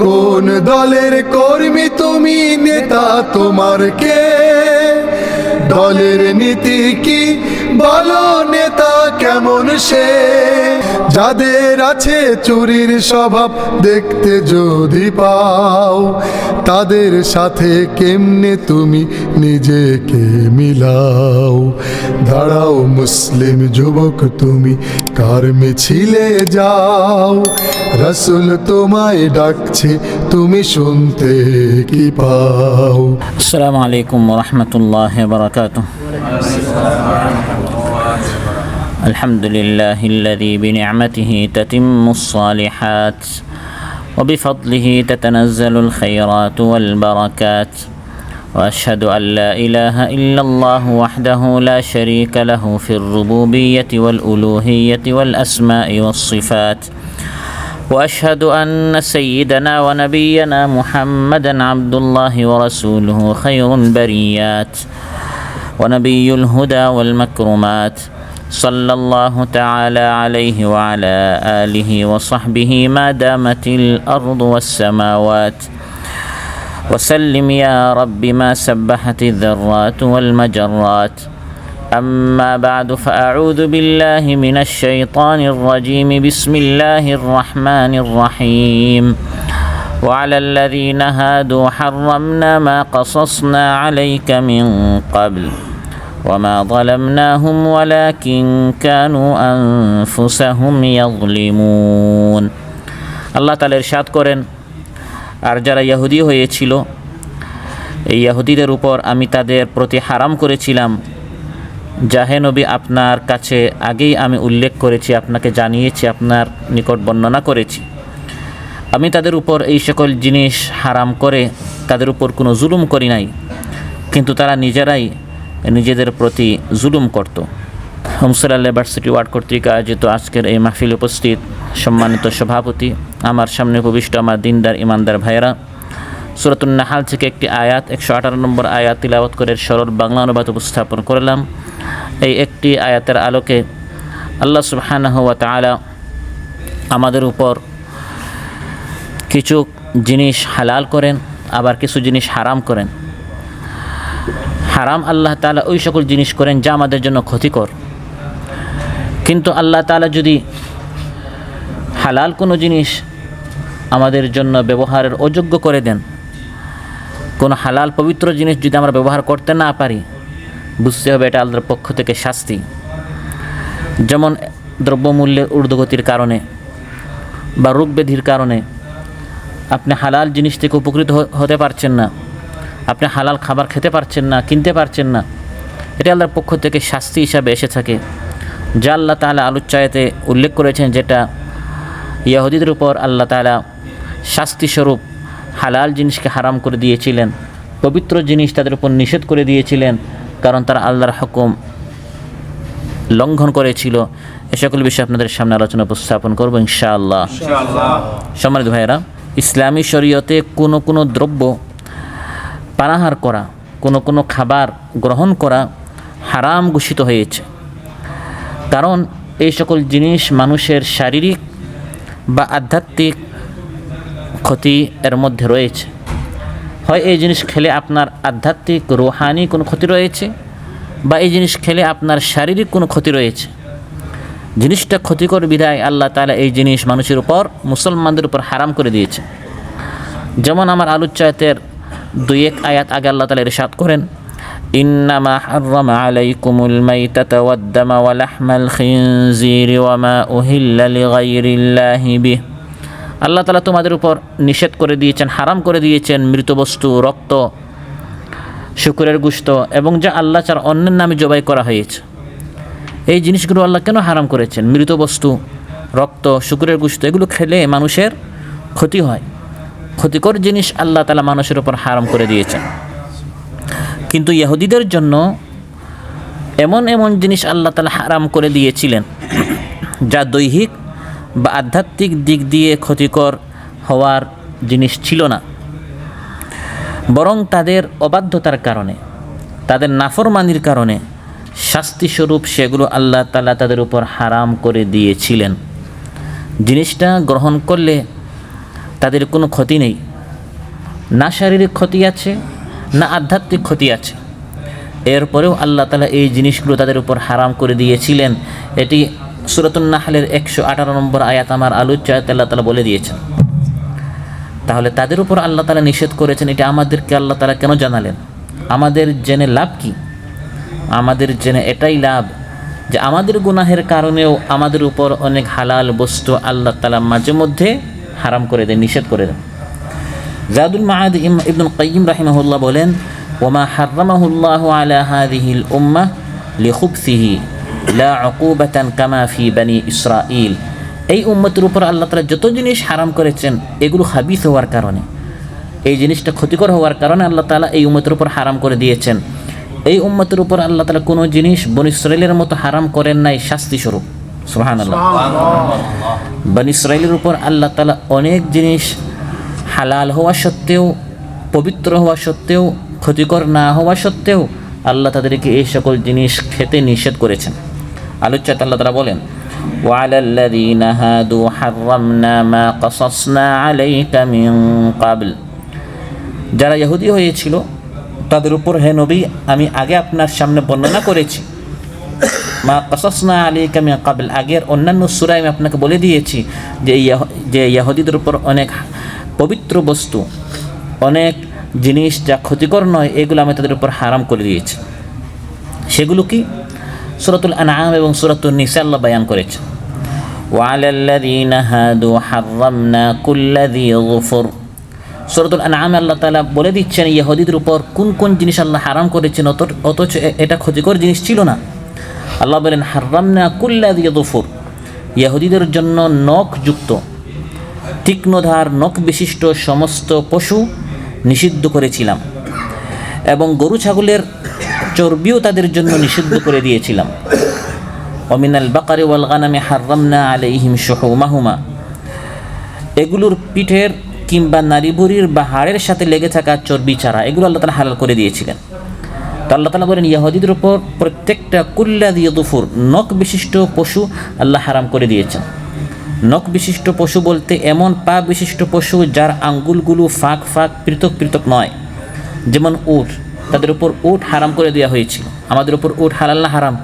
কোন দলের কর্মী তুমি, নেতা তোমার কে? দলের নীতি কি বলো, নেতা কেমন সে? যাদের আছে চুরির স্বভাব দেখতে যদি পাও, তাদের সাথে কেমনে তুমি নিজেকে মিলাও? দাঁড়াও মুসলিম যুবক, তুমি কার মিছিলে যাও? রাসূল তোমায় ডাকছে, তুমি শুনতে কি পাও? আসসালামু আলাইকুম ওয়া রাহমাতুল্লাহি ওয়া বারাকাতুহু। আলহামদুলিল্লাহিল্লাযী বিনি'মাতিহি তাতিম্মুস সালিহাত ওয়া বিফadlihi তাতানাজ্জালুল খায়রাতু ওয়াল বারাকাত। وأشهد أن لا إله إلا الله وحده لا شريك له في الربوبية والألوهية والأسماء والصفات. وأشهد أن سيدنا ونبينا محمدًا عبد الله ورسوله خير البريات ونبي الهدى والمكرمات، صلى الله تعالى عليه وعلى آله وصحبه ما دامت الأرض والسماوات، وسلم يا رب ما سبحت الذرات والمجرات. أما بعد، فأعوذ بالله من الشيطان الرجيم. بسم الله الرحمن الرحيم. وعلى الذين هادوا حرمنا ما قصصنا عليك من قبل وما ظلمناهم ولكن كانوا أنفسهم يظلمون. আল্লাহ তাআলা ইরশাদ করেন, আর যারা ইহুদি হয়েছিল, এই ইহুদিদের উপর আমি তাদের প্রতি হারাম করেছিলাম, যা হে নবী আপনার কাছে আগেই আমি উল্লেখ করেছি, আপনাকে জানিয়েছি, আপনার নিকট বর্ণনা করেছি। আমি তাদের উপর এই সকল জিনিস হারাম করে তাদের উপর কোনো জুলুম করি নাই, কিন্তু তারা নিজেরাই নিজেদের প্রতি জুলুম করত। হোমসেল ইউনিভার্সিটি ওয়ার্ড কর্তৃক আয়োজিত আজকের এই মাহফিলে উপস্থিত সম্মানিত সভাপতি, আমার সামনে উপবিষ্ট আমার দিনদার ইমানদার ভাইয়েরা, সূরাতুন নাহাল থেকে একটি আয়াত 118 নম্বর আয়াত তিলাওয়াত করে সরল বাংলা অনুবাদ উপস্থাপন করলাম। এই একটি আয়াতের আলোকে আল্লাহ সুবহানাহু ওয়া তাআলা আমাদের উপর কিছু জিনিস হালাল করেন, আবার কিছু জিনিস হারাম করেন। হারাম আল্লাহ তাআলা ওই সকল জিনিস করেন যা আমাদের জন্য ক্ষতিকর, কিন্তু আল্লাহ তাআলা যদি হালাল কোনো জিনিস আমাদের জন্য ব্যবহারের অযোগ্য করে দেন, কোনো হালাল পবিত্র জিনিস যদি আমরা ব্যবহার করতে না পারি, বুঝতে হবে এটা আল্লাহর পক্ষ থেকে শাস্তি। যেমন দ্রব্যমূল্যের ঊর্ধ্বগতির কারণে বা রোগ ব্যাধির কারণে আপনি হালাল জিনিস থেকে উপকৃত হতে পারছেন না, আপনি হালাল খাবার খেতে পারছেন না, কিনতে পারছেন না, এটা আল্লাহর পক্ষ থেকে শাস্তি হিসাবে এসে থাকে, যা আল্লাহ তাআলা আলোচ্যায়তে উল্লেখ করেছেন, যেটা ইহুদিদের উপর আল্লাহ তাআলা শাস্তিস্বরূপ হালাল জিনিসকে হারাম করে দিয়েছিলেন, পবিত্র জিনিস তাদের উপর নিষেধ করে দিয়েছিলেন, কারণ তারা আল্লাহর হুকুম লঙ্ঘন করেছিল। এ সকল বিষয়ে আপনাদের সামনে আলোচনা উপস্থাপন করব ইনশাআল্লাহ। সম্মানিত ভাইয়েরা, ইসলামী শরীয়তে কোনো দ্রব্য পানাহার করা, কোনো খাবার গ্রহণ করা হারাম ঘোষিত হয়েছে, কারণ এই সকল জিনিস মানুষের শারীরিক বা আধ্যাত্মিক ক্ষতি এর মধ্যে রয়েছে। হয় এই জিনিস খেলে আপনার আধ্যাত্মিক রুহানি কোনো ক্ষতি রয়েছে, বা এই জিনিস খেলে আপনার শারীরিক কোনো ক্ষতি রয়েছে। জিনিসটা ক্ষতিকর বিধায় আল্লাহ তাআলা এই জিনিস মানুষের উপর, মুসলমানদের উপর হারাম করে দিয়েছে। যেমন আমার আলোচ্যায়তের 2-1 আয়াত আগে আল্লাহ তাআলা ইরশাদ করেন, ইন্নামা হাররামা আলাইকুমুল মাইতাতা ওয়াদ-দামা ওয়া লাহমাল খিনজিরি ওয়া মা উহিল্লা লিগাইরিল্লাহি বিহি। আল্লাহ তাআলা তোমাদের উপর নিষেধ করে দিয়েছেন, হারাম করে দিয়েছেন মৃত বস্তু, রক্ত, শুকরের গোশত এবং যা আল্লাহ ছাড়া অন্যের নামে জবাই করা হয়েছে। এই জিনিসগুলো আল্লাহ কেন হারাম করেছেন? মৃত বস্তু, রক্ত, শুকরের গোশত, এগুলো খেলে মানুষের ক্ষতি হয়, ক্ষতিকর জিনিস আল্লাহ তাআলা মানুষের উপর হারাম করে দিয়েছেন। কিন্তু ইহুদিদের জন্য এমন জিনিস আল্লাহ তাআলা হারাম করে দিয়েছিলেন যা দৈহিক বা আধ্যাত্মিক দিক দিয়ে ক্ষতিকর হওয়ার জিনিস ছিল না, বরং তাদের অবাধ্যতার কারণে, তাদের নাফরমানির কারণে শাস্তিস্বরূপ সেগুলো আল্লাহ তাআলা তাদের উপর হারাম করে দিয়েছিলেন। জিনিসটা গ্রহণ করলে তাদের কোনো ক্ষতি নেই, না শারীরিক ক্ষতি আছে না আধ্যাত্মিক ক্ষতি আছে। এরপরেও আল্লাহ তাআলা এই জিনিসগুলো তাদের উপর হারাম করে দিয়েছিলেন। এটি সূরাতুন নাহলের 118 নম্বর আয়াত আমার আলোচ্য আয়াতে আল্লাহ তাআলা বলে দিয়েছেন। তাহলে তাদের উপর আল্লাহ তাআলা নিষেধ করেছেন, এটা আমাদেরকে আল্লাহ তাআলা কেন জানালেন? আমাদের জেনে লাভ কি? আমাদের জেনে এটাই লাভ যে আমাদের গুনাহের কারণেও আমাদের উপর অনেক হালাল বস্তু আল্লাহ তাআলা মাঝে মধ্যে হারাম করে দেন, নিষেধ করে দেন। জাদুল মাআদ ইবনুল কাইয়্যিম রাহিমাহুল্লাহ বলেন, ওমা হাররামাহুল্লাহু আলা হাযিহিল উম্মাহ লিখুবসিহি লা উকুবাতান কামা ফি বনি ইসরাঈল। এই উম্মতের উপর আল্লাহ তাআলা যত জিনিস হারাম করেছেন এগুলো খাবিস হওয়ার কারণে, এই জিনিসটা ক্ষতিকর হওয়ার কারণে আল্লাহ তাআলা এই উম্মতের উপর হারাম করে দিয়েছেন। এই উম্মতের উপর আল্লাহ তাআলা কোনো জিনিস বনি ইসরাঈলের মতো হারাম করেন নাই শাস্তি স্বরূপ। সুবহানাল্লাহ। বনি ইসরাঈলের উপর আল্লাহ তাআলা অনেক জিনিস হালাল হওয়া সত্ত্বেও, পবিত্র হওয়া সত্ত্বেও, ক্ষতিকর না হওয়া সত্ত্বেও আল্লাহ তাদেরকে এই সকল জিনিস খেতে নিষেধ করেছেন। আলোচ্যতা আল্লাহ তাআলা বলেন, وعلى الذين هادوا حرمنا ما قصصنا عليك من قبل। যারা ইহুদি হয়েছিল তাদের উপর হে নবী আমি আগে আপনার সামনে বর্ণনা করেছি, মা কাসাসনা আলাইকা মিন ক্বাবল, আগের অন্যান্য সূরায় আমি আপনাকে বলে দিয়েছি যে ইহুদিদের উপর অনেক পবিত্র বস্তু, অনেক জিনিস যা ক্ষতিকর নয় এগুলো আমি তাদের উপর হারাম করে দিয়েছি। সেগুলো কি? সূরাতুল আনআম এবং সূরাতুন নিসা আল্লাহ বয়ান করেছেন, ওয়ালাল্লাযীনা হাদু হাররামনা কুল্লা যী যুফুর। সূরাতুল আনআমে আল্লাহ তাআলা বলে দিচ্ছেন ইহুদিদের উপর কোন কোন জিনিস আল্লাহ হারাম করেছেন, অথচ এটা ক্ষতিকর জিনিস ছিল না। আল্লাহ বলেন হাররামনা কুল্লা যী যুফুর, ইহুদিদের জন্য নখযুক্ত, তীক্ষ্ণধার নখ বিশিষ্ট সমস্ত পশু নিষিদ্ধ করেছিলাম এবং গরু ছাগলের চর্বিও তাদের জন্য নিষিদ্ধ করে দিয়েছিলাম। ওমিনাল বাকারি ওয়াল গানামি হাররামনা আলাইহিম শুহুমাহুমা, এগুলোর পিঠের কিংবা নারী ভুঁড়ির বা হাড়ের সাথে লেগে থাকা চর্বি ছাড়া এগুলো আল্লাহ তাআলা হালাল করে দিয়েছিলেন। তো আল্লাহ তাআলা বলেন ইহুদিদের উপর প্রত্যেকটা কুল্লা যী যুফুর, নখ বিশিষ্ট পশু আল্লাহ হারাম করে দিয়েছেন। নখ বিশিষ্ট পশু বলতে এমন পা বিশিষ্ট পশু যার আঙ্গুলগুলো ফাঁক ফাঁক পৃথক পৃথক নয়, যেমন উট, তাদের উপর উট হারাম করে দেওয়া হয়েছিল। আমাদের উপর উট হালাল না হারাম?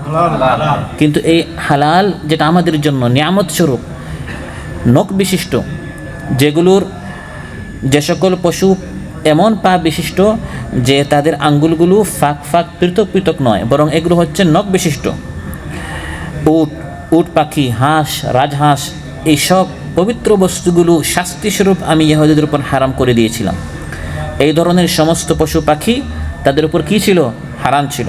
কিন্তু এই হালাল যেটা আমাদের জন্য নিয়ামত স্বরূপ, নখ বিশিষ্ট যেগুলোর, যে সকল পশু এমন পা বিশিষ্ট যে তাদের আঙ্গুলগুলো ফাঁক ফাঁক পৃথক পৃথক নয়, বরং এগুলো হচ্ছে নখ বিশিষ্ট, উট, উট পাখি, হাঁস, রাজহাঁস, এইসব পবিত্র বস্তুগুলো শাস্তিস্বরূপ আমি ইহুদিদের উপর হারাম করে দিয়েছিলাম। এই ধরনের সমস্ত পশু পাখি তাদের উপর কী ছিল? হারাম ছিল।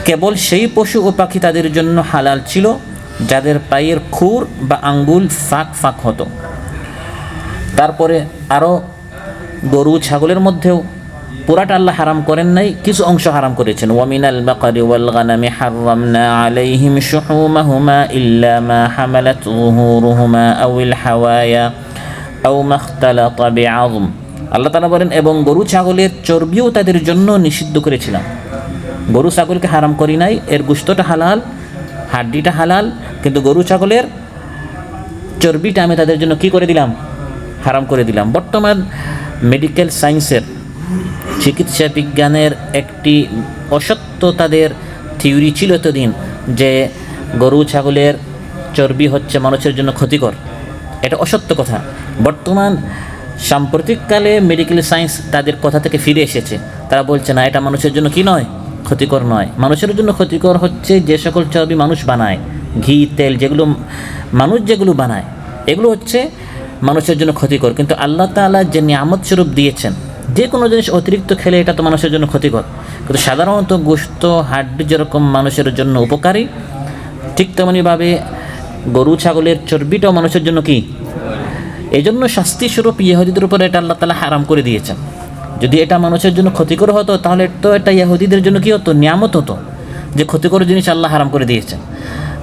কেবল সেই পশু ও পাখি তাদের জন্য হালাল ছিল যাদের পায়ের খুর বা আঙ্গুল ফাঁক ফাঁক হতো। তারপরে আরও গরু ছাগলের মধ্যেও পুরাটা আল্লাহ হারাম করেন নাই, কিছু অংশ হারাম করেছেন। ওয়ামিনাল বাকারি ওয়াল গানামি হাররামনা আলাইহিম শুহুমাহুমা ইল্লা মা হামালাত যুহুরুহুমা আউল হাওয়ায়া আও মাখতালাতা বিআযম। আল্লাহ তাআলা বলেন এবং গরু ছাগলের চর্বিও তাদের জন্য নিষিদ্ধ করেছিলাম। গরু ছাগলকে হারাম করি নাই, এর গোশতটা হালাল, হাড্ডিটা হালাল, কিন্তু গরু ছাগলের চর্বিটা আমি তাদের জন্য কি করে দিলাম? হারাম করে দিলাম। বর্তমান মেডিকেল সায়েন্সের, চিকিৎসা বিজ্ঞানের একটি অসত্য তাদের থিওরি ছিল এতদিন যে গরু ছাগলের চর্বি হচ্ছে মানুষের জন্য ক্ষতিকর। এটা অসত্য কথা। বর্তমান সাম্প্রতিককালে মেডিকেল সায়েন্স তাদের কথা থেকে ফিরে এসেছে। তারা বলছে না, এটা মানুষের জন্য কি নয়, ক্ষতিকর নয়। মানুষের জন্য ক্ষতিকর হচ্ছে যে সকল চর্বি মানুষ বানায়, ঘি, তেল, যেগুলো মানুষ যেগুলো বানায়, এগুলো হচ্ছে মানুষের জন্য ক্ষতিকর। কিন্তু আল্লাহ তাআলা যে নিয়ামত স্বরূপ দিয়েছেন, যে কোনো জিনিস অতিরিক্ত খেলে এটা তো মানুষের জন্য ক্ষতিকর। কিন্তু সাধারণত গোশত, হাড্ডি যেরকম মানুষের জন্য উপকারী, ঠিক তেমনিভাবে গরু ছাগলের চর্বিটাও মানুষের জন্য কি? এই জন্য শাস্তিস্বরূপ ইহুদিদের উপর এটা আল্লাহ তাআলা হারাম করে দিয়েছেন। যদি এটা মানুষের জন্য ক্ষতিকর হতো তাহলে তো এটা ইহুদিদের জন্য কি হতো? নিয়ামত হতো, যে ক্ষতিকর জিনিস আল্লাহ হারাম করে দিয়েছেন।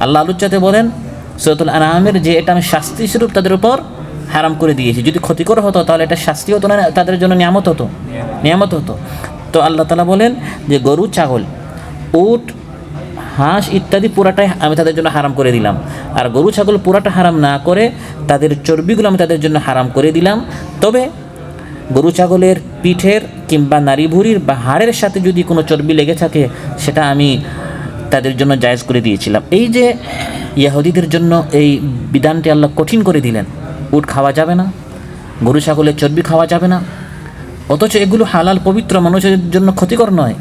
আল্লাহ আলোচ্যতে বলেন সূরাতুল আনআমের যে এটা আমি শাস্তিস্বরূপ তাদের উপর হারাম করে দিয়েছি। যদি ক্ষতিকর হতো তাহলে এটা শাস্তি হতো না, তাদের জন্য নিয়ামত হতো, নিয়ামত হতো। তো আল্লাহ তাআলা বলেন যে গরু, ছাগল, উট, হাঁস ইত্যাদি পুরাটাই আমি তাদের জন্য হারাম করে দিলাম। আর গরু ছাগল পুরাটা হারাম না করে তাদের চর্বিগুলো আমি তাদের জন্য হারাম করে দিলাম। তবে গরু ছাগলের পিঠের কিংবা নারী ভুঁড়ির বা হাড়ের সাথে যদি কোনো চর্বি লেগে থাকে সেটা আমি তাদের জন্য জায়েজ করে দিয়েছিলাম। এই যে ইহুদিদের জন্য এই বিধানটি আল্লাহ কঠিন করে দিলেন, উট খাওয়া যাবে না, গরু ছাগলের চর্বি খাওয়া যাবে না, অথচ এগুলো হালাল পবিত্র, মানুষের জন্য ক্ষতিকর নয়।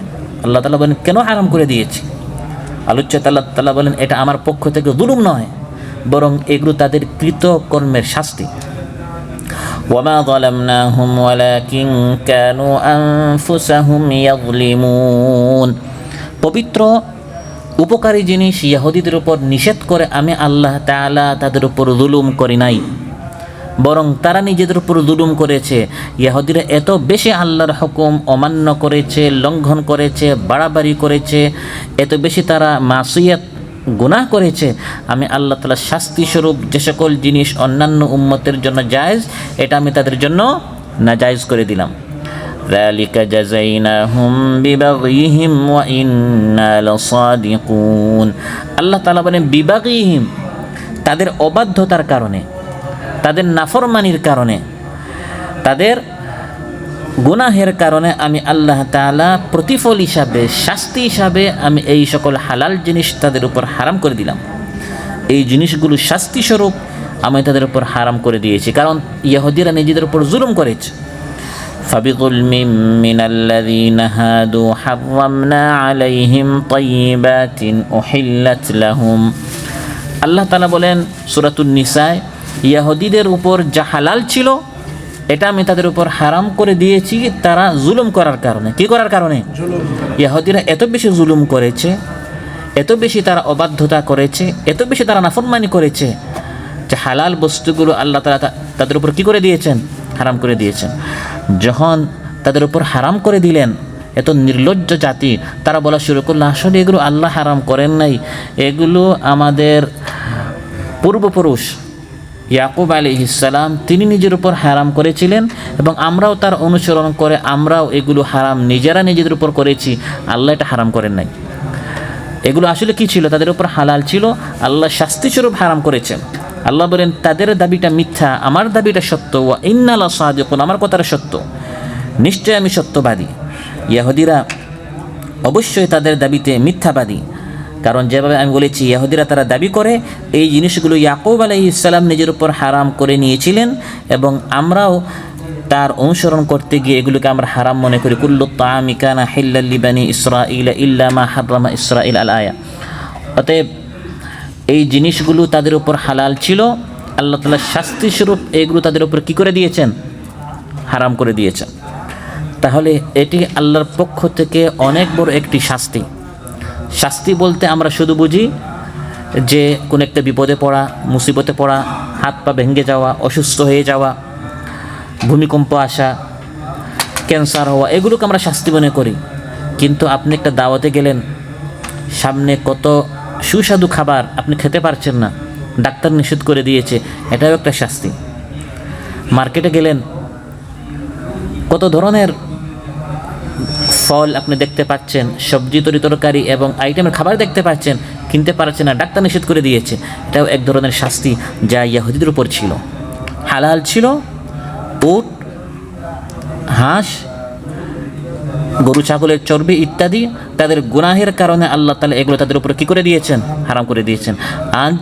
আল্লাহ তাআলা বলেন কেন হারাম করে দিয়েছি? আলোচ্য আল্লাহ তাআলা বলেন এটা আমার পক্ষ থেকে জুলুম নয়, বরং এগুলো তাদের কৃতকর্মের শাস্তি। ওয়ামা যালামনাহুম ওয়ালাকিন কানু আনফুসাহুম ইয়াযলিমুন। পবিত্র উপকারী জিনিস ইহুদিদের উপর নিষেধ করে আমি আল্লাহ তাআলা তাদের উপর জুলুম করি নাই, বরং তারা নিজেদের উপর জুলুম করেছে। ইহুদিরা এত বেশি আল্লাহর হুকুম অমান্য করেছে, লঙ্ঘন করেছে, বাড়াবাড়ি করেছে, এত বেশি তারা মাসিয়াত গুনাহ করেছে, আমি আল্লাহ তাআলা শাস্তি স্বরূপ যে সকল জিনিস অন্যান্য উম্মতের জন্য জায়েজ এটা আমি তাদের জন্য নাজায়েজ করে দিলাম। যালিকা জাযাইনাহুম বিবাগহিম ওয়া ইন্না লাসাদিকুন। আল্লাহ তাআলা বলেন বিবাগহিম, তাদের অবাধ্যতার কারণে, তাদের নাফরমানির কারণে, তাদের গুনাহের কারণে আমি আল্লাহ তাআলা প্রতিফল হিসাবে, শাস্তি হিসাবে আমি এই সকল হালাল জিনিস তাদের উপর হারাম করে দিলাম। এই জিনিসগুলো শাস্তি স্বরূপ আমি তাদের উপর হারাম করে দিয়েছি, কারণ ইহুদিরা নিজেদের উপর জুলুম করেছে। ফাবিযুলমিম মিনাল্লাযীনা হাদু হাররামনা আলাইহিম তাইয়্যিবাতিন উহিল্লাত লাহুম। আল্লাহ তাআলা বলেন সূরাতুন নিসায়, ইহুদিদের উপর যা হালাল ছিল এটা আমি তাদের উপর হারাম করে দিয়েছি তারা জুলুম করার কারণে। কি করার কারণে? ইহুদিরা এত বেশি জুলুম করেছে, এত বেশি তারা অবাধ্যতা করেছে, এত বেশি তারা নাফরমানি করেছে যে হালাল বস্তুগুলো আল্লাহ তাআলা তাদের উপর কি করে দিয়েছেন? হারাম করে দিয়েছেন। যখন তাদের উপর হারাম করে দিলেন, এত নির্লজ্জ জাতি, তারা বলা শুরু করলো আসলে এগুলো আল্লাহ হারাম করেন নাই, এগুলো আমাদের পূর্বপুরুষ ইয়াকুব আলাইহিস সালাম তিনি নিজের উপর হারাম করেছিলেন এবং আমরাও তার অনুসরণ করে আমরাও এগুলো হারাম নিজেরা নিজেদের উপর করেছি, আল্লাহ এটা হারাম করেন নাই। এগুলো আসলে কি ছিল? তাদের উপর হালাল ছিল, আল্লাহ শাস্তিস্বরূপ হারাম করেছেন। আল্লাহ বলেন তাদের দাবিটা মিথ্যা, আমার দাবিটা সত্য। ওয়া ইন্না লাসাদিকুন, আমার কথাটা সত্য, নিশ্চয় আমি সত্যবাদী। ইহুদিরা অবশ্যই তাদের দাবিতে মিথ্যাবাদী, কারণ যেভাবে আমি বলেছি ইহুদিরা তারা দাবি করে এই জিনিসগুলো ইয়াকুব আলাইহিস সালাম নিজের উপর হারাম করে নিয়েছিলেন এবং আমরাও তার অনুসরণ করতে গিয়ে এগুলোকে আমরা হারাম মনে করি। কুল্লু তাআমি কানা হিল্লাল লিবানি ইসরাঈল ইল্লা মা হাররামা ইসরাঈল আল আয়া। অতএব এই জিনিসগুলো তাদের উপর হালাল ছিল, আল্লাহ তাআলা শাস্তি স্বরূপ এগুলো তাদের উপর কি করে দিয়েছেন? হারাম করে দিয়েছেন। তাহলে এটি আল্লাহর পক্ষ থেকে অনেক বড় একটি শাস্তি। শাস্তি বলতে আমরা শুধু বুঝি যে কোনো একটা বিপদে পড়া, মুসিবতে পড়া, হাত পা ভেঙে যাওয়া, অসুস্থ হয়ে যাওয়া, ভূমিকম্প আসা, ক্যান্সার হওয়া, এগুলোকে আমরা শাস্তি মনে করি। কিন্তু আপনি একটা দাওয়াতে গেলেন, সামনে কত সুস্বাদু খাবার আপনি খেতে পারছেন না, ডাক্তার নিষেধ করে দিয়েছে, এটাও একটা শাস্তি। মার্কেটে গেলেন, কত ধরনের ফল আপনি দেখতে পাচ্ছেন, সবজি তরকারি এবং আইটেমের খাবার দেখতে পাচ্ছেন, কিনতে পারছেন না, ডাক্তার নিষেধ করে দিয়েছে, এটাও এক ধরনের শাস্তি যা ইহুদিদের উপর ছিল। হালাল ছিল উট, হাঁস, গরু ছাগলের চর্বি ইত্যাদি, তাদের গুনাহের কারণে আল্লাহ তাআলা এগুলো তাদের উপর কি করে দিয়েছেন? হারাম করে দিয়েছেন। আজ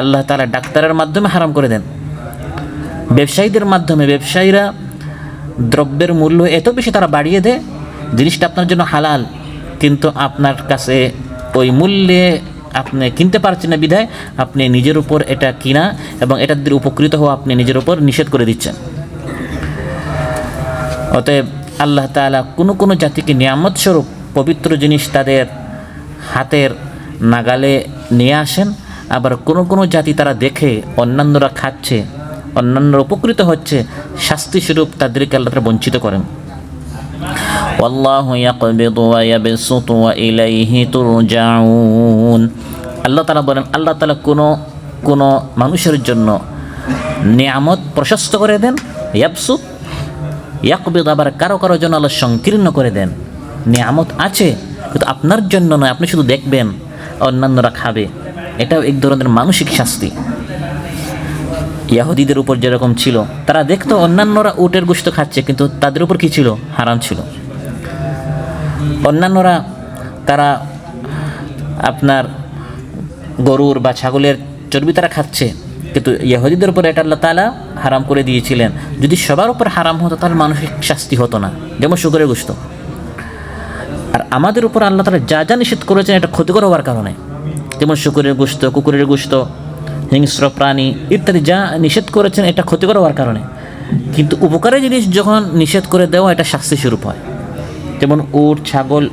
আল্লাহ তাআলা ডাক্তারের মাধ্যমে হারাম করে দেন, ব্যবসায়ীদের মাধ্যমে, ব্যবসায়ীরা দ্রব্যের মূল্য এত বেশি তারা বাড়িয়ে দেয়, জিনিসটা আপনার জন্য হালাল কিন্তু আপনার কাছে ওই মূল্যে আপনি কিনতে পারছেন না, বিধায় আপনি নিজের উপর এটা কিনা এবং এটার দিয়ে উপকৃত হওয়া আপনি নিজের উপর নিষেধ করে দিচ্ছেন। অতএব আল্লাহ তাআলা কোনো কোনো জাতিকে নিয়ামত স্বরূপ পবিত্র জিনিস তাদের হাতের নাগালে নিয়ে আসেন, আবার কোনো কোনো জাতি তারা দেখে অন্যান্যরা খাচ্ছে, অন্যান্যরা উপকৃত হচ্ছে, শাস্তি স্বরূপ তাদেরকে আল্লাহ তাআলা বঞ্চিত করেন। ওয়াল্লাহু ইয়াকবিদু ওয়া ইয়াবসুতু ওয়া ইলাইহি তুরজাউন। আল্লাহ তাআলা বলেন, আল্লাহ তাআলা কোনো মানুষের জন্য নিয়ামত প্রশস্ত করে দেন, ইয়াবসুত, ইয়াকবিদ, আবার কারো কারো জন্য আল্লাহ সংকীর্ণ করে দেন। নিয়ামত আছে কিন্তু আপনার জন্য নয়, আপনি শুধু দেখবেন, অন্যান্যরা খাবে। এটাও এক ধরনের মানসিক শাস্তি। ইয়াহুদীদের উপর যেরকম ছিল, তারা দেখতো অন্যান্যরা উটের গোশত খাচ্ছে, কিন্তু তাদের উপর কি ছিল? হারাম ছিল। অন্যান্যরা তারা আপনার গরুর বা ছাগলের চর্বি তারা খাচ্ছে, কিন্তু ইহুদিদের উপর এটা আল্লাহ তাআলা হারাম করে দিয়েছিলেন। যদি সবার উপর হারাম হতো তাহলে মানসিক শাস্তি হতো না, যেমন শুকরের গোশত। আর আমাদের উপর আল্লাহ তাআলা যা যা নিষেধ করেছেন এটা ক্ষতিকর হওয়ার কারণে, যেমন শুকরের গোশত, কুকুরের গোশত, হিংস্র প্রাণী ইত্যাদি যা নিষেধ করেছেন এটা ক্ষতিকর হওয়ার কারণে। কিন্তু উপকারী জিনিস যখন নিষেধ করে দেওয়া, এটা শাস্তি স্বরূপ হয়। যেমন উট, ছাগল,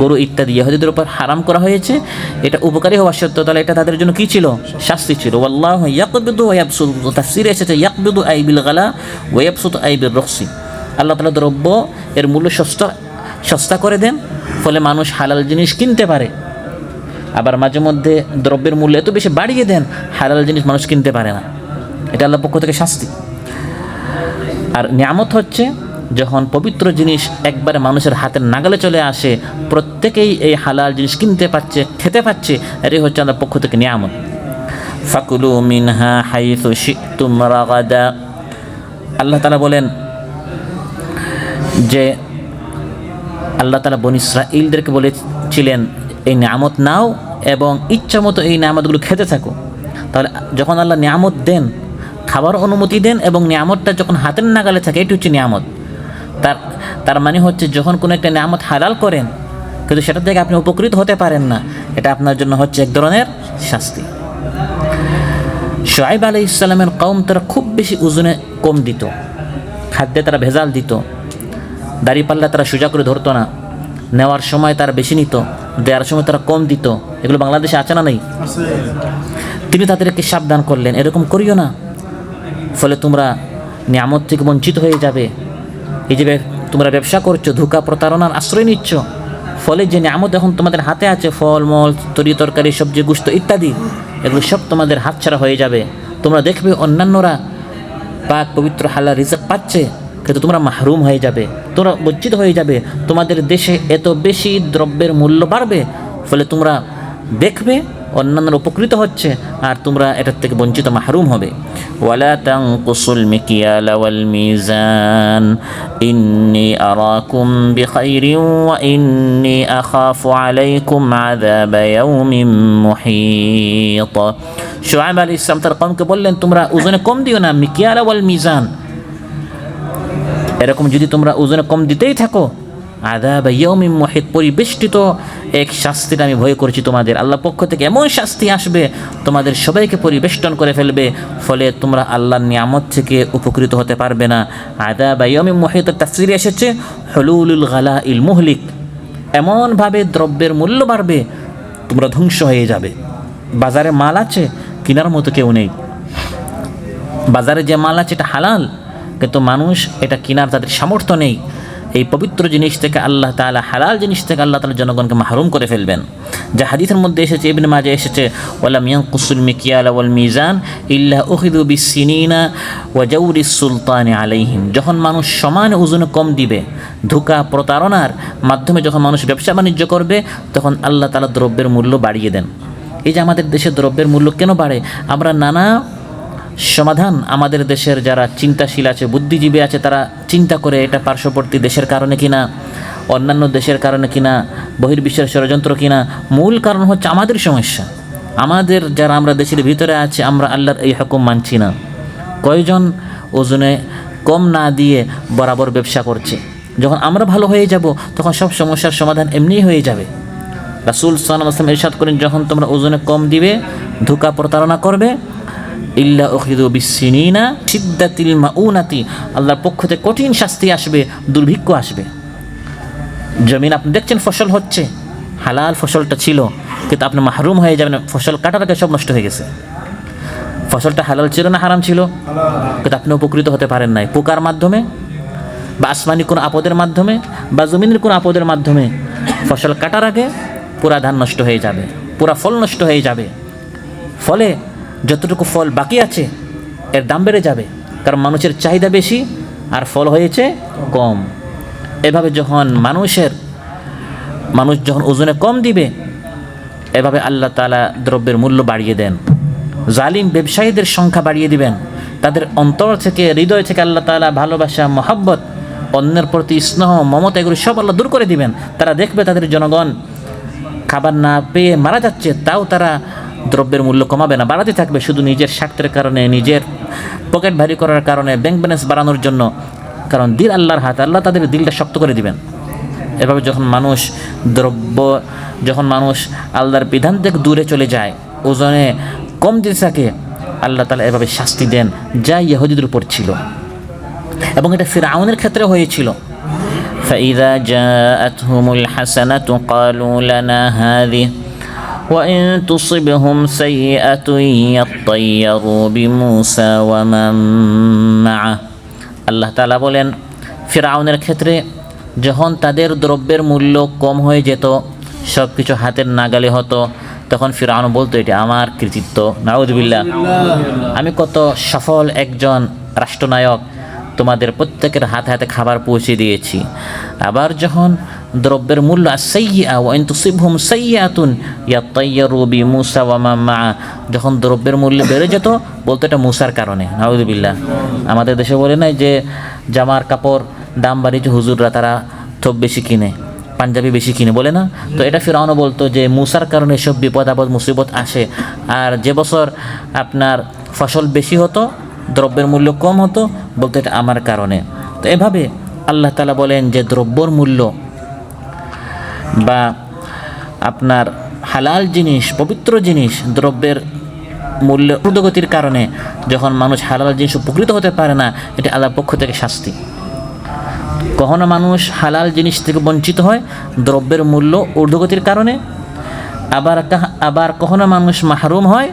গরু ইত্যাদি ইহুদিদের উপর হারাম করা হয়েছে, এটা উপকারী হওয়া সত্ত্বেও তাহলে এটা তাদের জন্য কি ছিল? শাস্তি ছিল। আল্লাহু ইয়াকবিদু ওয়া ইয়াবসুতু, তাফসীরে এসেছে ইয়াকবিদু আই বিল গালা ওয়া ইয়াবসুতু আই বির রখসি। আল্লাহ তাআলা দ্রব্য এর মূল্য সস্তা করে দেন, ফলে মানুষ হালাল জিনিস কিনতে পারে। আবার মাঝে মধ্যে দ্রব্যের মূল্য এত বেশি বাড়িয়ে দেন, হালাল জিনিস মানুষ কিনতে পারে না। এটা আল্লাহর পক্ষ থেকে শাস্তি। আর নিয়ামত হচ্ছে যখন পবিত্র জিনিস একবারে মানুষের হাতের নাগালে চলে আসে, প্রত্যেকেই এই হালাল জিনিস কিনতে পাচ্ছে, খেতে পাচ্ছে, এটাই হচ্ছে আল্লাহর পক্ষ থেকে নিয়ামত। ফাকুলু মিনহা হাইথু শি'তুম রাগাদা। আল্লাহ তাআলা বলেন যে আল্লাহ তাআলা বনী ইসরাঈলদেরকে বলেছিলেন এই নিয়ামত নাও এবং ইচ্ছা মতো এই নিয়ামতগুলো খেতে থাকো। তাহলে যখন আল্লাহ নিয়ামত দেন, খাবার অনুমতি দেন এবং নিয়ামতটা যখন হাতের নাগালে থাকে, এটি হচ্ছে নিয়ামত। তার মানে হচ্ছে যখন কোনো একটা নিয়ামত হালাল করেন কিন্তু সেটা থেকে আপনি উপকৃত হতে পারেন না, এটা আপনার জন্য হচ্ছে এক ধরনের শাস্তি। শুআয়ব আলাইহিস সালামের কওম তারা খুব বেশি ওজনে কম দিত, খাদ্যে তারা ভেজাল দিত, দাড়িপাল্লা তারা সোজা করে ধরতো না, নেওয়ার সময় তারা বেশি নিত, দেওয়ার সময় তারা কম দিত। এগুলো বাংলাদেশে আছে না? নেই। তিনি তাদেরকে সাবধান করলেন, এরকম করিও না, ফলে তোমরা নিয়ামত থেকে বঞ্চিত হয়ে যাবে। এই যে তোমরা ব্যবসা করছো, ধোঁকা প্রতারণার আশ্রয় নিচ্ছ, ফলে যে নিয়ামত এখন তোমাদের হাতে আছে, ফলমূল, তরি তরকারি, সবজি, গোশত ইত্যাদি, এগুলো সব তোমাদের হাতছাড়া হয়ে যাবে। তোমরা দেখবে অন্যান্যরা পাক পবিত্র হালাল রিজক পাচ্ছে, কিন্তু তোমরা মাহরুম হয়ে যাবে, তোমরা বঞ্চিত হয়ে যাবে। তোমাদের দেশে এত বেশি দ্রব্যের মূল্য বাড়বে, ফলে তোমরা দেখবে অন্যান্যরা উপকৃত হচ্ছে আর তোমরা এটার থেকে বঞ্চিত, মাহরুম হবে। ওয়ালা তানকুসুল মিকিয়ালা ওয়াল মিজান ইন্নী আরাকুম বিখাইরিন ওয়া ইন্নী আখাফু আলাইকুম আযাবা ইয়াউমিন মুহীত। শুআয়ব আলাইহিস সালাম তার কওমকে বললেন, তোমরা ওজনে কম দিও না, মিকিয়ালা ওয়াল মিজান। এরকম যদি তোমরা ওজনে কম দিতেই থাকো, আযাবা ইয়াউমিন মুহীত, পরিবেষ্টিত এক শাস্তির আমি ভয় করছি তোমাদের। আল্লাহর পক্ষ থেকে এমন শাস্তি আসবে, তোমাদের সবাইকে পরিবেষ্টন করে ফেলবে, ফলে তোমরা আল্লাহর নিয়ামত থেকে উপকৃত হতে পারবে না। আযাবা ইয়াউমিন মুহীত তাফসীরে এসেছে হুলুলুল গালাইল মুহলিক, এমনভাবে দ্রব্যের মূল্য বাড়বে তোমরা ধ্বংস হয়ে যাবে। বাজারে মাল আছে, কেনার মতো কেউ নেই। বাজারে যে মাল আছে এটা হালাল, কিন্তু মানুষ এটা কেনার তাদের সামর্থ্য নেই। এই পবিত্র জিনিস থেকে আল্লাহ তাআলা, হালাল জিনিস থেকে আল্লাহ তাআলা জনগণকে মাহরুম করে ফেলবেন। যা হাদিসের মধ্যে এসেছে, ইবনে মাজাহ এসেছে, ওয়ালাম ইয়ানকুসুল মিকিয়ালা ওয়াল মিজান ইল্লা উখিযু বিসসিনিনা ওয়া জাওরিস সুলতানি আলাইহিম। যখন মানুষ সমান ওজনে কম দিবে, ধোঁকা প্রতারণার মাধ্যমে যখন মানুষ ব্যবসা বাণিজ্য করবে, তখন আল্লাহ তাআলা দ্রব্যের মূল্য বাড়িয়ে দেন। এই যে আমাদের দেশে দ্রব্যের মূল্য কেন বাড়ে, আমরা নানা সমাধান, আমাদের দেশের যারা চিন্তাশীল আছে, বুদ্ধিজীবী আছে, তারা চিন্তা করে এটা পার্শ্ববর্তী দেশের কারণে কিনা, অন্যান্য দেশের কারণে কিনা, বহির্বিশ্বের ষড়যন্ত্র কিনা। মূল কারণ হচ্ছে আমাদের সমস্যা। আমাদের যারা আমরা দেশের ভিতরে আছে, আমরা আল্লাহর এই হুকুম মানছি না। কয়জন ওজনে কম না দিয়ে বরাবর ব্যবসা করছে। যখন আমরা ভালো হয়ে যাব, তখন সব সমস্যার সমাধান এমনিই হয়ে যাবে। রাসূল সাল্লাল্লাহু আলাইহি ওয়াসাল্লাম ইরশাদ করেন, যখন তোমরা ওজনে কম দিবে, ধোঁকা প্রতারণা করবে, ইল্লা উখিযু বিসসিনিনা শিদ্দাতিল মাউনাতি, আল্লাহর পক্ষ থেকে কঠিন শাস্তি আসবে, দুর্ভিক্ষ আসবে। জমিন আপনি দেখছেন ফসল হচ্ছে, হালাল ফসলটা ছিল, কিন্তু আপনি মাহরুম হয়ে যাবেন। ফসল কাটার আগে সব নষ্ট হয়ে গেছে। ফসলটা হালাল ছিল না হারাম ছিল, কিন্তু আপনি উপকৃত হতে পারেন নাই। পোকার মাধ্যমে বা আসমানি কোনো আপদের মাধ্যমে বা জমিনের কোনো আপদের মাধ্যমে ফসল কাটার আগে পুরা ধান নষ্ট হয়ে যাবে, পুরা ফল নষ্ট হয়ে যাবে। ফলে যতটুকু ফল বাকি আছে এর দাম বেড়ে যাবে, কারণ মানুষের চাহিদা বেশি আর ফল হয়েছে কম। এভাবে যখন মানুষের মানুষ যখন ওজনে কম দিবে, এভাবে আল্লাহ তাআলা দ্রব্যের মূল্য বাড়িয়ে দেন। জালিম ব্যবসায়ীদের সংখ্যা বাড়িয়ে দিবেন, তাদের অন্তর থেকে, হৃদয় থেকে আল্লাহ তাআলা ভালোবাসা, মহব্বত, অন্যের প্রতি স্নেহ, মমতা এগুলো সব আল্লাহ দূর করে দিবেন। তারা দেখবে তাদের জনগণ খাবার না পেয়ে মারা যাচ্ছে, তাও তারা দ্রব্যের মূল্য কমাবে না, বাড়াতে থাকবে, শুধু নিজের স্বার্থের কারণে, নিজের পকেট ভারী করার কারণে, ব্যাংক ব্যালেন্স বাড়ানোর জন্য। কারণ দিল আল্লাহর হাতে, আল্লাহ তাদের দিলটা শক্ত করে দিবেন। এভাবে যখন মানুষ আল্লাহর বিধান থেকে দূরে চলে যায়, ওজনে কম দিতে থাকে, আল্লাহ তাআলা এভাবে শাস্তি দেন, যা ইহুদিদের উপর ছিল। এবং এটা ফিরআউনের ক্ষেত্রে হয়েছিল। فإذا جاءتهم الحسنة قالوا لنا هذه وإن تصبهم سيئة يطيروا بموسى ومن معه। আল্লাহ তাআলা বলেন, ফিরআউনের ক্ষেত্রে যখন তাদের দ্রব্যের মূল্য কম হয়ে যেত, সব কিছু হাতের নাগালে হতো, তখন ফিরআউন বলতো এটা আমার কৃতিত্ব, নাউযুবিল্লাহ, আমি কত সফল একজন রাষ্ট্রনায়ক, তোমাদের প্রত্যেকের হাতে হাতে খাবার পৌঁছে দিয়েছি। আবার যখন দ্রব্যের মূল্য আসাইয়্যা ওয়া ইন তুসিবহুম সাইয়্যাতুন ইয়াতায়্যারু বিমূসা ওয়া মান মা'a, যখন দ্রব্যের মূল্য বেড়ে যেত, বলতো এটা মূসার কারণে, নাউযুবিল্লাহ। আমাদের দেশে বলে নাই যে জামার কাপড় দাম বাড়িয়েছে হুজুররা, তারা থোপ বেশি কিনে, পাঞ্জাবি বেশি কিনে, বলে না? তো এটা ফিরআউনও বলতো যে মূসার কারণে সব বিপদ আপদ মুসিবত আসে। আর যে বছর আপনার ফসল বেশি হতো, দ্রব্যের মূল্য কম হতো, বলতে এটা আমার কারণে। তো এভাবে আল্লাহ তাআলা বলেন যে দ্রব্যর মূল্য বা আপনার হালাল জিনিস, পবিত্র জিনিস, দ্রব্যের মূল্য ঊর্ধ্বগতির কারণে যখন মানুষ হালাল জিনিস উপকৃত হতে পারে না, এটা আল্লাহর পক্ষ থেকে শাস্তি। কখনো মানুষ হালাল জিনিস থেকে বঞ্চিত হয় দ্রব্যের মূল্য ঊর্ধ্বগতির কারণে, আবার কখনো মানুষ মাহরুম হয়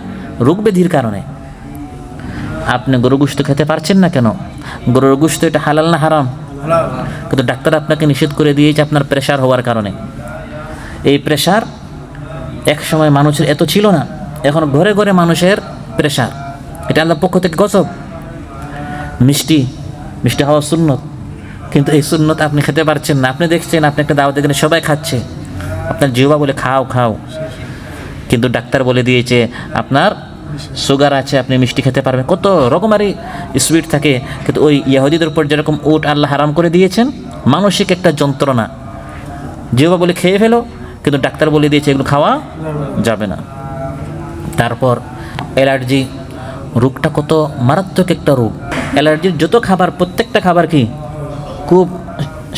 রোগ ব্যাধির কারণে। আপনি গরু গোশত খেতে পারছেন না কেন? গরুর গোশত এটা হালাল না হারাম? কিন্তু ডাক্তার আপনাকে নিষেধ করে দিয়েছে আপনার প্রেশার হওয়ার কারণে। এই প্রেশার এক সময় মানুষের এত ছিল না, এখন ঘরে ঘরে মানুষের প্রেশার। এটা আল্লাহর পক্ষ থেকে গজব। মিষ্টি হওয়া সুন্নত, কিন্তু এই সুন্নত আপনি খেতে পারছেন না। আপনি দেখছেন আপনি একটা দাওয়াতে গেলে সবাই খাচ্ছে, আপনার জিহ্বা বলে খাও, কিন্তু ডাক্তার বলে দিয়েছে আপনার সুগার আছে, আপনি মিষ্টি খেতে পারবেন। কত রকমারি সুইট থাকে, কিন্তু ওই ইহুদিদের উপর যেরকম উট আল্লাহ হারাম করে দিয়েছেন, মানসিক একটা যন্ত্রণা, জিহ্বা বলে খেয়ে ফেলো, কিন্তু ডাক্তার বলে দিয়েছে এগুলো খাওয়া যাবে না। তারপর অ্যালার্জি রোগটা কত মারাত্মক একটা রোগ। অ্যালার্জির যত খাবার, প্রত্যেকটা খাবার কি খুব